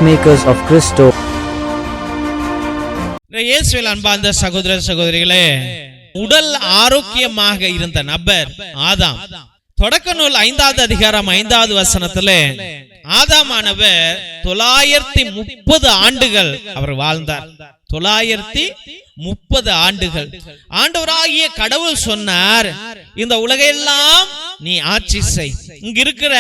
Peacemakers of Christo. இயேசுவில் அன்பார்ந்த சகோதர சகோதரிகளே, உடல் ஆரோக்கியமாக இருந்த நபர் ஆதாம். தொடக்க நூல் 5வது அதிகாரம் 5வது வசனத்திலே ஆதாமானவர் 930 ஆண்டுகள் அவர் வாழ்ந்தார். 930 ஆண்டுகள். ஆண்டவராகிய கடவுள் சொன்னார், இந்த உலகெல்லாம் நீ ஆட்சி செய். இங்க இருக்கிற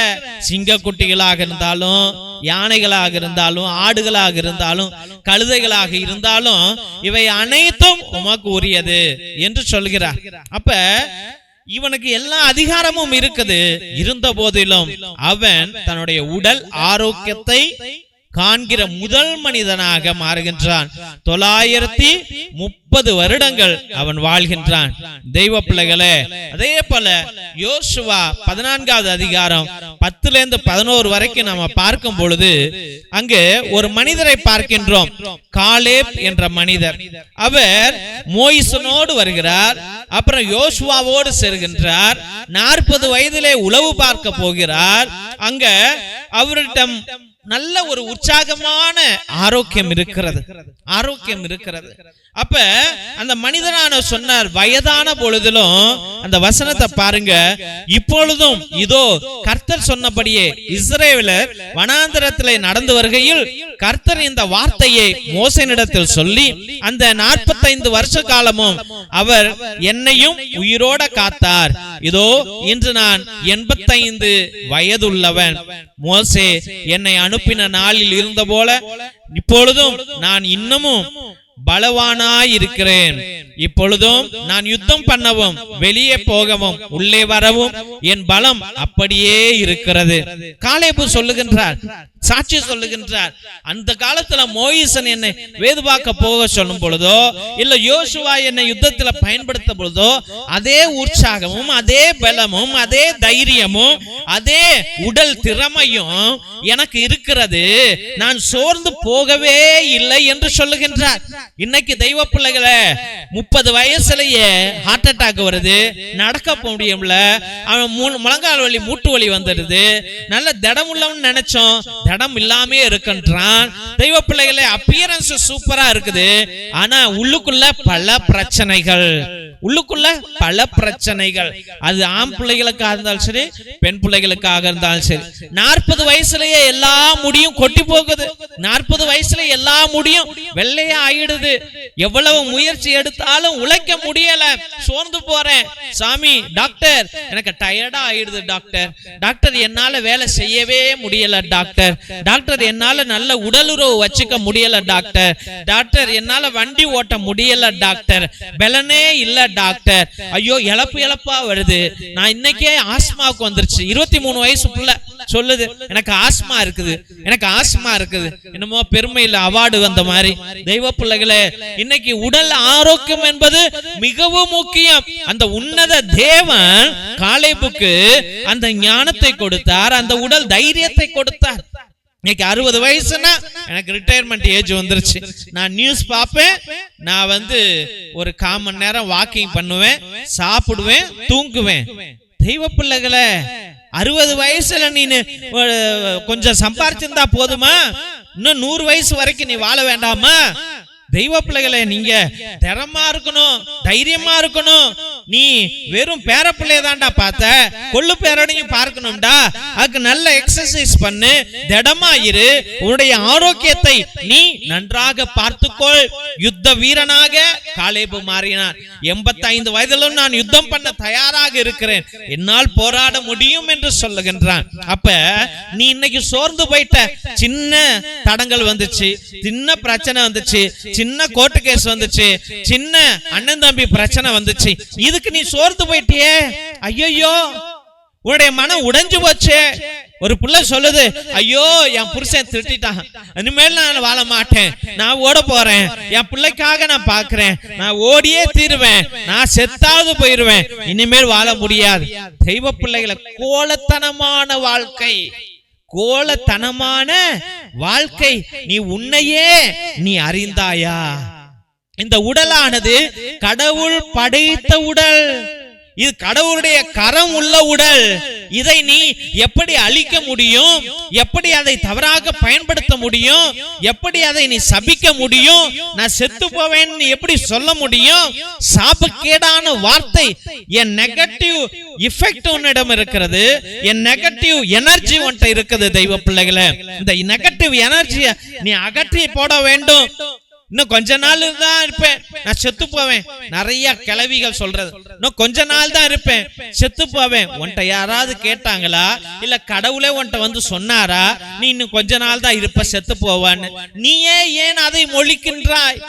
சிங்க குட்டிகளாக இருந்தாலும், யானைகளாக இருந்தாலும், ஆடுகளாக இருந்தாலும், கழுதைகளாக இருந்தாலும் இவை அனைத்தும் உமக்கு உரியது என்று சொல்கிறார். அப்ப இவனுக்கு எல்லா அதிகாரமும் இருக்குது. இருந்த போதிலும் அவன் தன்னுடைய உடல் ஆரோக்கியத்தை காண்கிற முதல் மனிதனாக மாறுகின்றான். 930 வருடங்கள் அவன் வாழ்கின்றான். தெய்வ பிள்ளைகளே, அதே போல யோசுவா 14வது அதிகாரம் 10லிருந்து 11 வரைக்கும் நாம பார்க்கும் பொழுது அங்கு ஒரு மனிதரை பார்க்கின்றோம். காலேப் என்ற மனிதர். அவர் மோயிசனோடு வருகிறார். அப்புறம் யோசுவாவோடு சேர்கின்றார். 40 வயதிலே உளவு பார்க்க போகிறார். அங்க அவரிடம் நல்ல ஒரு உற்சாகமான ஆரோக்கியம் இருக்கிறது. அப்ப அந்த மனிதனான சொன்னார், வயதான பொழுதிலும் அந்த வசனத்தை பாருங்க, இப்பொழுதும் இதோ கர்த்தர் சொன்னபடியே இஸ்ரவேலர் வனாந்தரத்திலே நடந்து வருகையில் கர்த்தர் இந்த வார்த்தையை மோசேனிடத்தில் சொல்லி அந்த 45 வருஷ காலமும் அவர் என்னையும் உயிரோட காத்தார். இதோ இன்று நான் 85 வயதுள்ளவன். மோசே என்னை அனுப்பின நாளில் இருந்த போல இப்பொழுதும் நான் இன்னமும் பலவானாயிருக்கிறேன். இப்பொழுதும் நான் யுத்தம் பண்ணவும் வெளியே போகவும் உள்ளே வரவும் என் பலம் அப்படியே இருக்கிறது. காலேபு சொல்லுகின்றார், சாட்சி சொல்லுகின்றார், அந்த காலத்துல மோயிசன் என்னை வேதுபாக்க போக சொல்லும் பொழுதோ இல்ல யோசுவா என்னை யுத்தத்துல பயன்படுத்த பொழுதோ அதே உற்சாகமும் அதே பலமும் அதே தைரியமும் அதே உடல் திறமையும் எனக்கு இருக்கிறது. நான் சோர்ந்து போகவே இல்லை என்று சொல்லுகின்றார். இன்னைக்கு தெய்வ பிள்ளைகளை 30 வயசுலயே ஹார்ட் அட்டாக் வருது, நடக்க முடியல, அவன் முழங்கால் வலி மூட்டு வலி வந்துடுது. நல்ல திடம் உள்ளவன் நினைச்சோம், திடம் இல்லாமே இருக்கின்றான். தெய்வ பிள்ளைகளே, அப்பியரன்ஸ் சூப்பரா இருக்குது, ஆனா உள்ளுக்குள்ள பல பிரச்சனைகள். அது ஆண் பிள்ளைகளுக்காக இருந்தாலும் சரி, பெண் பிள்ளைகளுக்காக இருந்தாலும் சரி. 40 வயசுலயே எல்லா முடியும் கொட்டி போகுது. 40 வயசுல எல்லா முடியும் வெள்ளையா ஆயிடுது. எவ்வளவு முயற்சி எடுத்தாலும் உழைக்க முடியல, சோர்ந்து போறேன். சாமி, டாக்டர் எனக்கு டயர்டா ஆயிடுது. டாக்டர் என்னால வேலை செய்யவே முடியல. டாக்டர் என்னால நல்ல உடலுறவு வச்சுக்க முடியல. டாக்டர் என்னால வண்டி ஓட்ட முடியல. டாக்டர் பலனே இல்ல. டாக்டர் ஐயோ இழப்பா வருது. நான் இன்னைக்கே ஆஸ்மாவுக்கு வந்துருச்சு. 23 வயசு பிள்ளை சொல்லுது, எனக்கு ஆஸ்மா இருக்குது. என்னமோ பெருமையில அவார்டு வந்த மாதிரி. தெய்வ பிள்ளைகளே, இன்னைக்கு உடல் ஆரோக்கியம் என்பது மிகவும் முக்கியம். அந்த உன்னத தேவன் காலேபுக்கு அந்த ஞானத்தை கொடுத்தார், அந்த உடல் தைரியத்தை கொடுத்தார். இன்னைக்கு 60 வயசுனா எனக்கு ரிட்டையர்மெண்ட் ஏஜ் வந்துருச்சு. நான் நியூஸ் பார்ப்பேன், நான் ஒரு 1/4 மணி நேரம் வாக்கிங் பண்ணுவேன், சாப்பிடுவேன், தூங்குவேன். தெய்வ பிள்ளைகளே, 60 வயசுல நீ கொஞ்சம் சம்பாரிச்சிருந்தா போதுமா? இன்னும் 100 வயசு வரைக்கும் நீ வாழ வேண்டாமா? தெய்வ பிள்ளைகளை, நீங்க திறமா இருக்கணும், தைரியமா இருக்கணும். நீ வெறும் பேர பிள்ளைய தான்டா பார்த்த, கொள்ளு பேரனையும் பார்க்கணும்டா. அதுக்கு நல்ல எக்ஸசைஸ் பண்ணு, திடமா இரு, உன்னுடைய ஆரோக்கியத்தை நீ நன்றாக பார்த்துக்கொள். யுத்த வீரனாக காலேபு மாறினார். 85 வயதிலும் நான் யுத்தம் பண்ண தயாராக இருக்கிறேன், என்னால் போராட முடியும் என்று சொல்லுகின்றான். அப்ப நீ இன்னைக்கு சோர்ந்து போயிட்ட, சின்ன தடங்கள் வந்துச்சு, சின்ன பிரச்சனை வந்துச்சு, சின்ன கோர்ட்டு கேஸ் வந்துச்சு, சின்ன அண்ணன் தம்பி பிரச்சனை வந்துச்சு, இதுக்கு நீ சோர்ந்து போயிட்டியே, ஐயோ உன்னுடைய மனம் உடைஞ்சு போச்சு. ஒரு புள்ள சொல்லுது, ஐயோ என் புருஷன் திட்டான், இனிமேல் நான் வாழ மாட்டேன், நான் ஓட போறேன், என் பிள்ளைக்காக நான் பாக்குறேன், நான் ஓடியே தீருவேன், நான் செத்தாவது போயிருவேன், இனிமேல் வாழ முடியாது. தெய்வ பிள்ளைகளை, கோலத்தனமான வாழ்க்கை நீ உன்னையே நீ அறிந்தாயா? இந்த உடலானது கடவுள் படைத்த உடல், இது கடவுளுடைய கரம் உள்ள உடல். இதை நீ எப்படி அழிக்க முடியும்? எப்படி அதை தவறாக பயன்படுத்த முடியும்? எப்படி அதை நீ சபிக்க முடியும்? நான் செத்து போவேன் எப்படி சொல்ல முடியும்? சாபக்கேடான வார்த்தை, என் நெகட்டிவ் எஃபெக்ட் உன்னிடம் இருக்கிறது, என் நெகட்டிவ் எனர்ஜி உன்கிட்ட இருக்குது. தெய்வ பிள்ளைகளே, இந்த நெகட்டிவ் எனர்ஜியை நீ அகற்றி போட வேண்டும். இன்னும் கொஞ்ச நாள் தான் இருப்பேன், நான் செத்து போவேன். நிறைய கிளவிகள் சொல்றது, இன்னும் கொஞ்ச நாள் தான் இருப்பேன், செத்து போவேன். உன்கிட்ட யாராவது கேட்டாங்களா? இல்ல கடவுளே உன்கிட்ட வந்து சொன்னாரா நீ இன்னும் கொஞ்ச நாள் தான் இருப்ப, செத்து போவான்னு? நீயே ஏன் அதை மொழிக்கின்றாய்?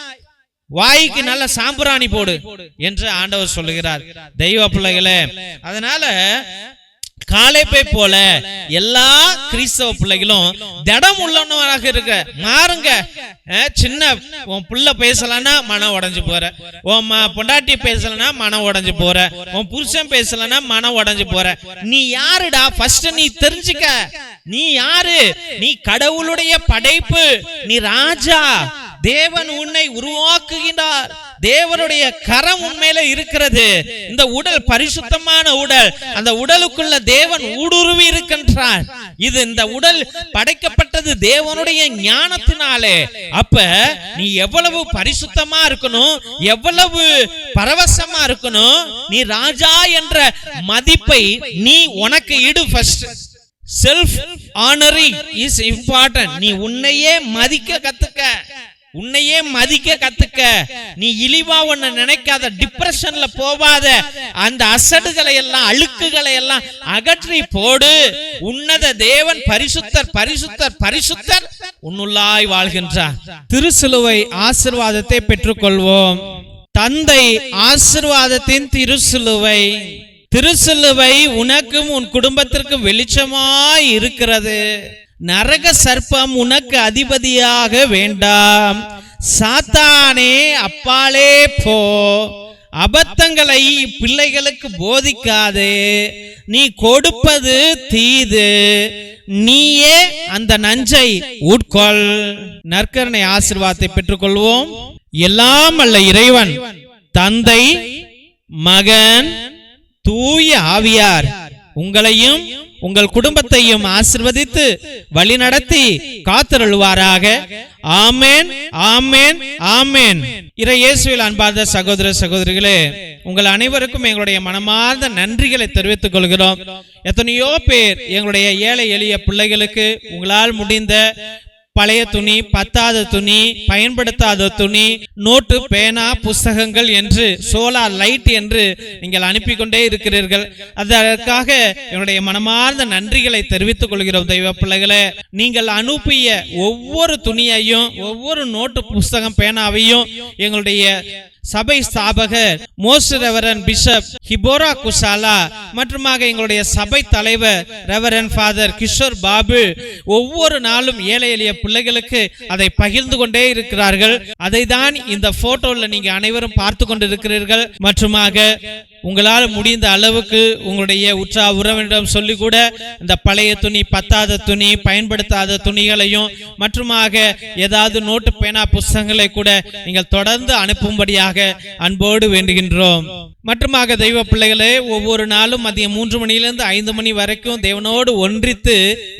வாய்க்கு நல்ல சாம்பிராணி போடு என்று ஆண்டவர் சொல்லுகிறார். தெய்வ பிள்ளைகளே, அதனால காலேபை போல எல்லா கிறிஸ்தவ பிள்ளைகளும் திடம் உள்ளவனாக இருக்க மாறுங்க. சின்ன உன் புள்ள பேசலன்னா மனம் உடைஞ்சு போற, உன் பொண்டாட்டி பேசலன்னா மனம் உடைஞ்சு போற, உன் புருஷன் பேசலன்னா மனம் உடைஞ்சு போற. நீ யாருடா? ஃபர்ஸ்ட் நீ தெரிஞ்சுக்க. நீ யாரு? நீ கடவுளுடைய படைப்பு, நீ ராஜா. தேவன் உன்னை உருவாக்குகின்றார், தேவனுடைய கரம் உண்மையில இருக்கிறது. இந்த உடல் பரிசுத்தமான உடல், அந்த உடலுக்குள்ள தேவன் ஊடுருவி இருக்கின்றார். இது இந்த உடல் படைக்கப்பட்டது தேவனுடைய ஞானத்தினாலே. அப்ப நீ எவ்வளவு பரிசுத்தமா இருக்கணும், எவ்வளவு பரவசமா இருக்கணும். நீ ராஜா என்ற மதிப்பை நீ உனக்கு இடு. First self honouring is important. நீ உன்னையே மதிக்க கத்துக்க, உன்னையே மதிக்க கத்துக்க. நீ இழிவா ஒன்ன நினைக்காத, டிப்ரெஷன்ல போவாத. அந்த அசடுகளை எல்லாம், அழுக்குகளை எல்லாம் அகற்றி போடு. உன்னத தேவன் பரிசுத்தர், பரிசுத்தர், பரிசுத்தர் உன்னுள்ளாய் வாழ்கின்றார். திருசிலுவை ஆசீர்வாதத்தை பெற்றுக்கொள்வோம். தந்தை ஆசீர்வாதத்தின் திருசிலுவை. திருசிலுவை உனக்கும் உன் குடும்பத்திற்கும் வெளிச்சமாய் இருக்கிறது. நரக சர்ப்பம் உனக்கு அதிபதியாக வேண்டாம். சாத்தானே அப்பாலே போ. அபத்தங்களை பிள்ளைகளுக்கு போதிக்காதே. நீ கொடுப்பது தீது, நீயே அந்த நஞ்சை உட்கொள். நற்கருணை ஆசீர்வாதத்தை பெற்றுக்கொள்வோம். எல்லாம் அல்ல இறைவன், தந்தை, மகன், தூய ஆவியார் உங்களையும் உங்கள் குடும்பத்தையும் ஆசீர்வதித்து வழிநடத்தி காத்தருள்வாராக. ஆமென், ஆமென், ஆமென். இறை இயேசுவில் அன்பார்ந்த சகோதர சகோதரிகளே, உங்கள் அனைவருக்கும் எங்களுடைய மனமார்ந்த நன்றிகளை தெரிவித்துக் கொள்கிறோம். எத்தனையோ பேர் எங்களுடைய ஏழை எளிய பிள்ளைகளுக்கு உங்களால் முடிந்த பழைய துணி, பத்தாத துணி, பயன்படுத்தாத துணி, நோட்டு, பேனா, புஸ்தகங்கள் என்று, சோலார் லைட் என்று நீங்கள் அனுப்பி கொண்டே இருக்கிறீர்கள். அதற்காக என்னுடைய மனமார்ந்த நன்றிகளை தெரிவித்துக் கொள்கிறோம். தெய்வ பிள்ளைகளே, நீங்கள் அனுப்பிய ஒவ்வொரு துணியையும், ஒவ்வொரு நோட்டு, புஸ்தகம், பேனாவையும் எங்களுடைய சபை ஸ்தாபகர் மோஸ்ட் ரெவரன் பிஷப் ஹிபோரா குசாலா மற்றும் எங்களுடைய சபை தலைவர் ரெவரன் ஃபாதர் கிஷோர் பாபு ஒவ்வொரு நாளும் ஏழை எளிய பிள்ளைகளுக்கு அதை பகிர்ந்து கொண்டே இருக்கிறார்கள். அதை தான் இந்த போட்டோல நீங்க அனைவரும் பார்த்து கொண்டிருக்கிறீர்கள். மற்றுமாக உங்களால் முடிந்த அளவுக்கு உங்களுடைய உற்ற உறவினரிடம் சொல்லி கூட இந்த பழைய துணி, பத்தாத துணி, பயன்படுத்தாத துணிகளையும் மற்றுமாக ஏதாவது நோட்டு, பேனா, புஸ்தகங்களை கூட நீங்கள் தொடர்ந்து அனுப்பும்படியாக அன்போடு வேண்டுகின்றோம். மற்றுமாக தெய்வ பிள்ளைகளே, ஒவ்வொரு நாளும் மதியம் 3 மணியிலிருந்து 5 மணி வரைக்கும் தேவனோடு ஒன்றித்து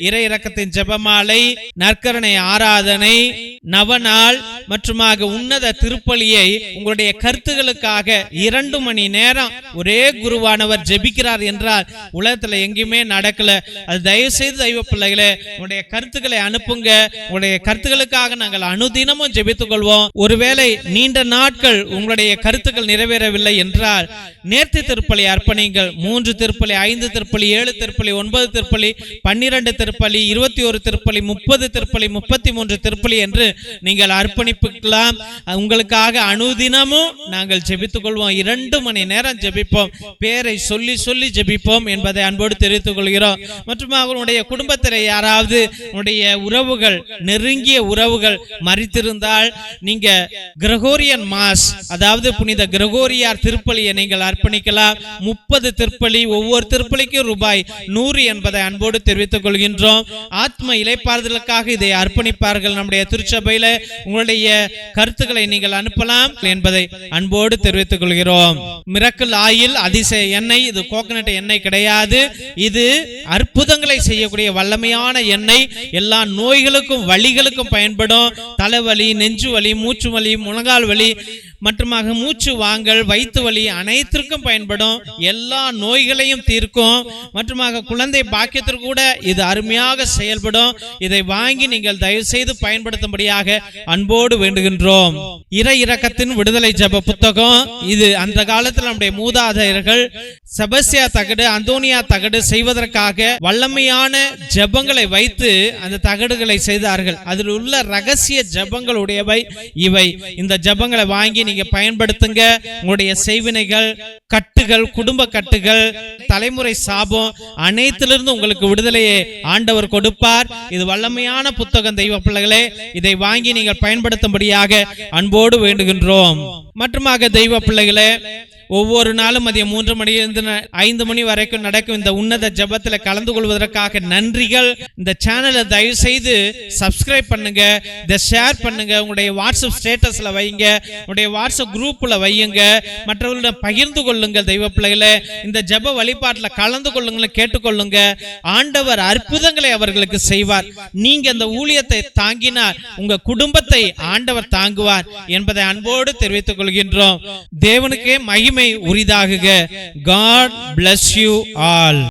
இறை இரக்கத்தின் ஜெபமாலை, நற்கருணை ஆராதனை, நவநாள் மற்றுமாக உன்னத திருப்பலியை உங்களுடைய கருத்துகளுக்காக 2 மணி நேரம் ஒரே குருவானவர் ஜெபிக்கிறார் என்றால் உலகத்துல எங்கேயுமே நடக்கல. அது தயவு செய்து தெய்வ பிள்ளைகளே, உங்களுடைய கருத்துக்களை அனுப்புங்க. உங்களுடைய கருத்துக்களுக்காக நாங்கள் அனுதினமும் ஜெபித்துக் கொள்வோம். ஒருவேளை நீண்ட நாட்கள் உங்களுடைய கருத்துக்கள் நிறைவேறவில்லை என்றால் நேர்த்தி திருப்பலி அர்ப்பணிங்கள். 3 திருப்பலி, 5 திருப்பலி, 7 திருப்பலி, 9 திருப்பலி, 12 திருப்பலி, 21 திருப்பலி, 30 திருப்பலி, 33 திருப்பலி என்று நீங்கள் அர்ப்பணிக்கலாம். உங்களுக்காக அனுதினமும் நாங்கள் ஜெபித்துக் கொள்வோம். 2 மணி நேரம் ஜெபிப்போம். பேரை சொல்லி சொல்லி ஜெபிப்போம் என்பதை அன்போடு தெரிவித்துக் கொள்கிறோம். மற்றும் அவருடைய குடும்பத்தில் யாராவது உடைய உறவுகள், நெருங்கிய உறவுகள் மரித்திருந்தால் நீங்க கிரகோரியன் மாஸ், அதாவது புனித கிரகோரியார் திருப்பலியை நீங்கள் அர்ப்பணிக்கலாம். 30 திருப்பலி, ஒவ்வொரு திருப்பலிக்கும் ரூபாய் 100 என்பதை அன்போடு தெரிவித்துக் கொள்கின்றோம். ஆத்ம இளைப்பாறுதலுக்காக இதை அர்ப்பணிப்பார்கள் நம்முடைய திருச்சபையில. உங்களுடைய உங்களுடைய கருத்துக்களை நீங்கள் அனுப்பலாம் என்பதை அன்போடு தெரிவித்துக் கொள்கிறோம். மிரக்கல் ஆயில் அதிசய எண்ணெய், இது கோகனட் எண்ணெய் கிடையாது. இது அற்புதங்களை செய்யக்கூடிய வல்லமையான எண்ணெய். எல்லா நோய்களுக்கும் வலிகளுக்கும் பயன்படும். தலைவலி, நெஞ்சு வலி, மூச்சு வலி, முழங்கால் வலி மற்றுமாக மூச்சு வாங்கல், வயிற்று வலி அனைத்திற்கும் பயன்படும். எல்லா நோய்களையும் தீர்க்கும். மற்றுமாக குழந்தை பாக்கியத்திற்கு கூட இது அருமையாக செயல்படும். இதை வாங்கி நீங்கள் தயவு செய்து பயன்படுத்தும்படியாக அன்போடு வேண்டுகின்றோம். இறை இரக்கத்தின் விடுதலை ஜெப புத்தகம். இது அந்த காலத்தில் நம்முடைய மூதாதையர்கள் செபஸ்தியா தகடு, அந்தோனியா தகடு செய்வதற்காக வல்லமையான ஜெபங்களை வைத்து அந்த தகடுகளை செய்தார்கள். அதில் உள்ள ரகசிய ஜெபங்களுடையவை இவை. இந்த ஜெபங்களை வாங்கி நீங்க பயன்படுத்துங்க. உங்களுடைய செய்வினைகள், கட்டுகள், குடும்ப கட்டுகள், தலைமுறை சாபம் அனைத்திலிருந்து உங்களுக்கு விடுதலையை ஆண்டவர் கொடுப்பார். இது வல்லமையான புத்தகம் தெய்வ பிள்ளைகளே. இதை வாங்கி நீங்கள் பயன்படுத்தும்படியாக அன்போடு வேண்டுகின்றோம். மற்றுமாக தெய்வ பிள்ளைகளே, ஒவ்வொரு நாளும் மதியம் 3 மணியிலிருந்து 5 மணி வரைக்கும் நடக்கும் இந்த உன்னத ஜெபத்தில் கலந்து கொள்வதற்காக நன்றிகள். இந்த சேனலை தயவு செய்து சப்ஸ்கிரைப் பண்ணுங்க, இதை ஷேர் பண்ணுங்க, உங்களுடைய வாட்ஸ்அப் ஸ்டேட்டஸ்ல வைங்க, உங்களுடைய வாட்ஸ்அப் குரூப்ல வையுங்க, மற்றவர்களிடம் பகிர்ந்து கொள்ளுங்கள். தெய்வ பிள்ளைகளே, இந்த ஜெப வழிபாட்டில் கலந்து கொள்ளுங்கள், கேட்டுக்கொள்ளுங்க. ஆண்டவர் அற்புதங்களை அவர்களுக்கு செய்வார். நீங்க இந்த ஊழியத்தை தாங்கினார், உங்க குடும்பத்தை ஆண்டவர் தாங்குவார் என்பதை அன்போடு தெரிவித்துக் கொள்கின்றோம். தேவனுக்கே மகிமை உரிதாகுக. God bless you all.